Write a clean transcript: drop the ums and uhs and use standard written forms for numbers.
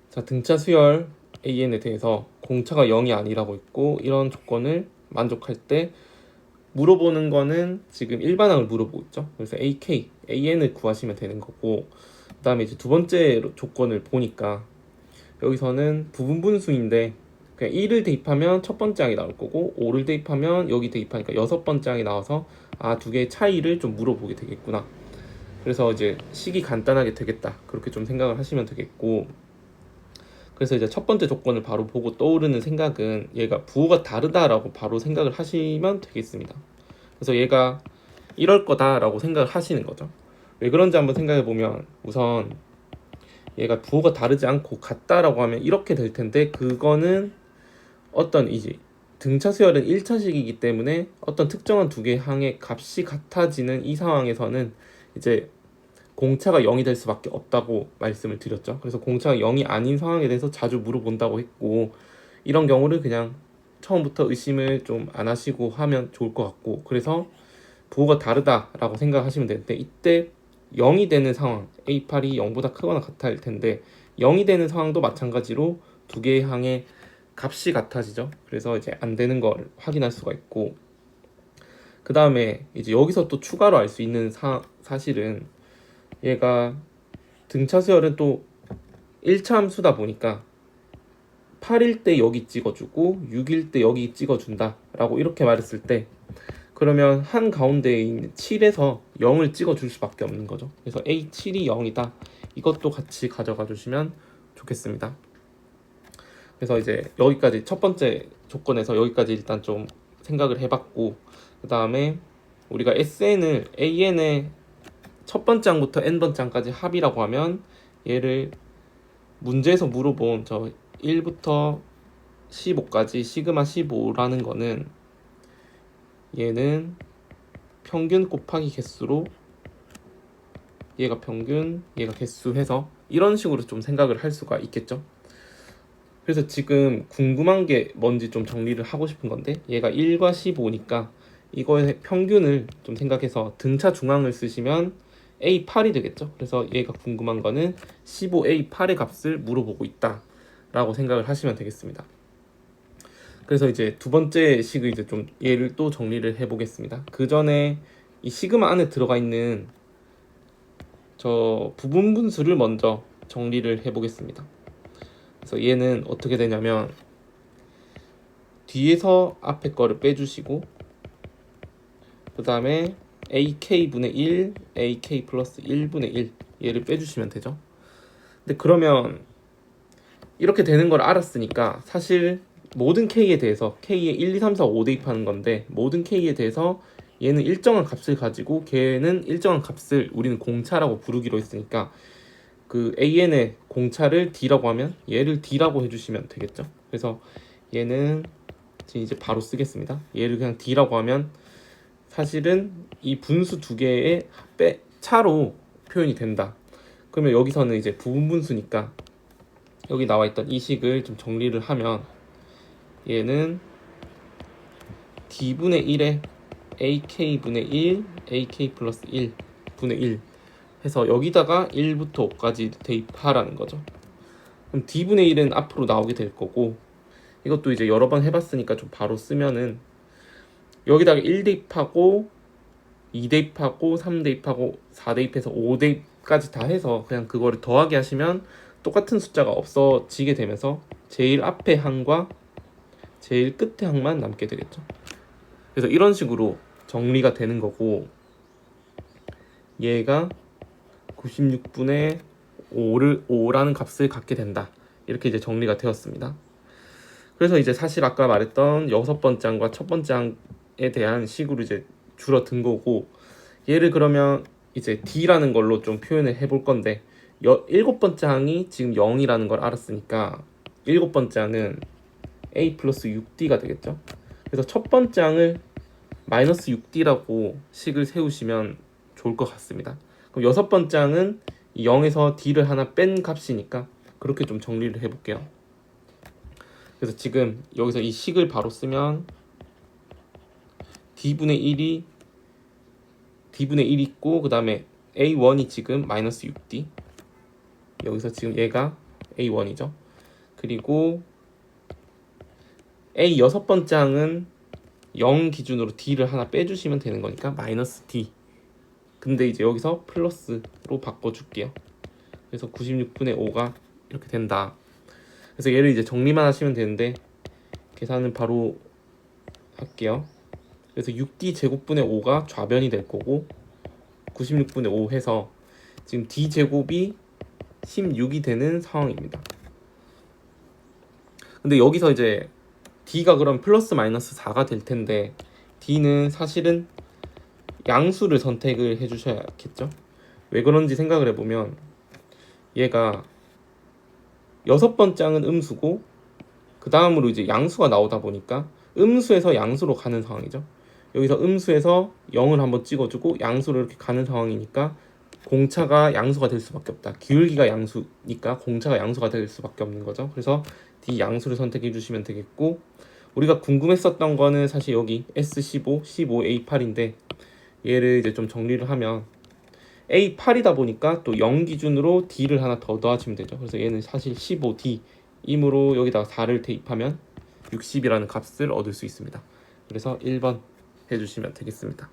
자, 등차 수열 AN에 대해서 공차가 0이 아니라고 있고 이런 조건을 만족할 때 물어보는 거는 지금 일반항을 물어보고 있죠. 그래서 AK, AN을 구하시면 되는 거고, 그 다음에 이제 두 번째 조건을 보니까 여기서는 부분분수인데 그냥 1을 대입하면 첫 번째 항이 나올 거고 5를 대입하면 여기 대입하니까 여섯 번째 항이 나와서 두 개의 차이를 좀 물어보게 되겠구나. 그래서 이제 식이 간단하게 되겠다. 그렇게 좀 생각을 하시면 되겠고, 그래서 이제 첫 번째 조건을 바로 보고 떠오르는 생각은 얘가 부호가 다르다라고 바로 생각을 하시면 되겠습니다. 그래서 얘가 이럴 거다라고 생각을 하시는 거죠. 왜 그런지 한번 생각해 보면 우선 얘가 부호가 다르지 않고 같다라고 하면 이렇게 될 텐데, 그거는 어떤 이제 등차 수열은 1차식이기 때문에 어떤 특정한 두 개의 항의 값이 같아지는 이 상황에서는 이제 공차가 0이 될 수밖에 없다고 말씀을 드렸죠. 그래서 공차가 0이 아닌 상황에 대해서 자주 물어본다고 했고, 이런 경우를 그냥 처음부터 의심을 좀 안 하시고 하면 좋을 것 같고, 그래서 부호가 다르다라고 생각하시면 되는데, 이때 0이 되는 상황, A8이 0보다 크거나 같을 텐데 0이 되는 상황도 마찬가지로 두 개의 항의 값이 같아지죠. 그래서 이제 안 되는 걸 확인할 수가 있고, 그 다음에 이제 여기서 또 추가로 알 수 있는 사실은 얘가 등차 수열은 또 1차 함수다 보니까 8일 때 여기 찍어주고 6일 때 여기 찍어준다 라고 이렇게 말했을 때, 그러면 한 가운데에 있는 7에서 0을 찍어줄 수밖에 없는 거죠. 그래서 A7이 0이다, 이것도 같이 가져가 주시면 좋겠습니다. 그래서 이제 여기까지 첫 번째 조건에서 여기까지 일단 좀 생각을 해봤고, 그 다음에 우리가 SN을 AN의 첫 번째 항부터 n번째 항까지 합이라고 하면 얘를 문제에서 물어본 저 1부터 15까지 시그마 15라는 거는 얘는 평균 곱하기 개수로 얘가 평균, 얘가 개수 해서 이런 식으로 좀 생각을 할 수가 있겠죠. 그래서 지금 궁금한 게 뭔지 좀 정리를 하고 싶은 건데, 얘가 1과 15니까 이거의 평균을 좀 생각해서 등차 중앙을 쓰시면 A8이 되겠죠. 그래서 얘가 궁금한 거는 15A8의 값을 물어보고 있다 라고 생각을 하시면 되겠습니다. 그래서 이제 두 번째 식을 이제 좀 얘를 또 정리를 해 보겠습니다. 그 전에 이 시그마 안에 들어가 있는 저 부분 분수를 먼저 정리를 해 보겠습니다. 그래서 얘는 어떻게 되냐면 뒤에서 앞에 거를 빼주시고, 그 다음에 AK분의 1, AK 플러스 1분의 1 얘를 빼주시면 되죠. 근데 그러면 이렇게 되는 걸 알았으니까 사실 모든 K에 대해서 K에 1, 2, 3, 4, 5 대입하는 건데, 모든 K에 대해서 얘는 일정한 값을 가지고 걔는 일정한 값을 우리는 공차라고 부르기로 했으니까 그 AN의 공차를 D라고 하면 얘를 D라고 해주시면 되겠죠. 그래서 얘는 지금 이제 바로 쓰겠습니다. 얘를 그냥 D라고 하면 사실은 이 분수 두 개의 차로 표현이 된다. 그러면 여기서는 이제 부분분수니까 여기 나와 있던 이 식을 좀 정리를 하면 얘는 D분의 1에 AK분의 1, AK 플러스 1분의 1 해서 여기다가 1부터 5까지 대입하라는 거죠. 그럼 D분의 1은 앞으로 나오게 될 거고, 이것도 이제 여러 번 해봤으니까 좀 바로 쓰면은 여기다가 1 대입하고 2 대입하고 3 대입하고 4 대입해서 5 대입까지 다 해서 그냥 그거를 더하기 하시면 똑같은 숫자가 없어지게 되면서 제일 앞에 항과 제일 끝에 항만 남게 되겠죠. 그래서 이런 식으로 정리가 되는 거고, 얘가 96분의 5라는 값을 갖게 된다, 이렇게 이제 정리가 되었습니다. 그래서 이제 사실 아까 말했던 여섯 번째 항과 첫 번째 항에 대한 식으로 이제 줄어든 거고, 얘를 그러면 이제 D라는 걸로 좀 표현을 해볼 건데, 일곱 번째 항이 지금 0이라는 걸 알았으니까 일곱 번째 항은 A 플러스 6D가 되겠죠. 그래서 첫 번째 항을 마이너스 6D라고 식을 세우시면 좋을 것 같습니다. 그럼 여섯 번째 항은 0에서 D를 하나 뺀 값이니까 그렇게 좀 정리를 해볼게요. 그래서 지금 여기서 이 식을 바로 쓰면 D분의 1이 D분의 1 있고, 그 다음에 A1이 지금 마이너스 6D, 여기서 지금 얘가 A1이죠. 그리고 A 여섯 번째 항은 0 기준으로 D를 하나 빼주시면 되는 거니까 마이너스 D. 근데 이제 여기서 플러스로 바꿔줄게요. 그래서 96분의 5가 이렇게 된다. 그래서 얘를 이제 정리만 하시면 되는데 계산은 바로 할게요. 그래서 6D 제곱분의 5가 좌변이 될 거고 96분의 5 해서 지금 D 제곱이 16이 되는 상황입니다. 근데 여기서 이제 D가 그럼 플러스 마이너스 4가 될 텐데 D는 사실은 양수를 선택을 해주셔야겠죠. 왜 그런지 생각을 해보면 얘가 여섯 번째 항은 음수고 그 다음으로 이제 양수가 나오다 보니까 음수에서 양수로 가는 상황이죠. 여기서 음수에서 0을 한번 찍어주고 양수로 이렇게 가는 상황이니까 공차가 양수가 될 수밖에 없다. 기울기가 양수니까 공차가 양수가 될 수밖에 없는 거죠. 그래서 D 양수를 선택해 주시면 되겠고 우리가 궁금했었던 거는 사실 여기 S15, 15A8인데 얘를 이제 좀 정리를 하면 A8이다 보니까 또 0 기준으로 D를 하나 더 더하시면 되죠. 그래서 얘는 사실 15D 이므로 여기다가 4를 대입하면 60이라는 값을 얻을 수 있습니다. 그래서 1번 해주시면 되겠습니다.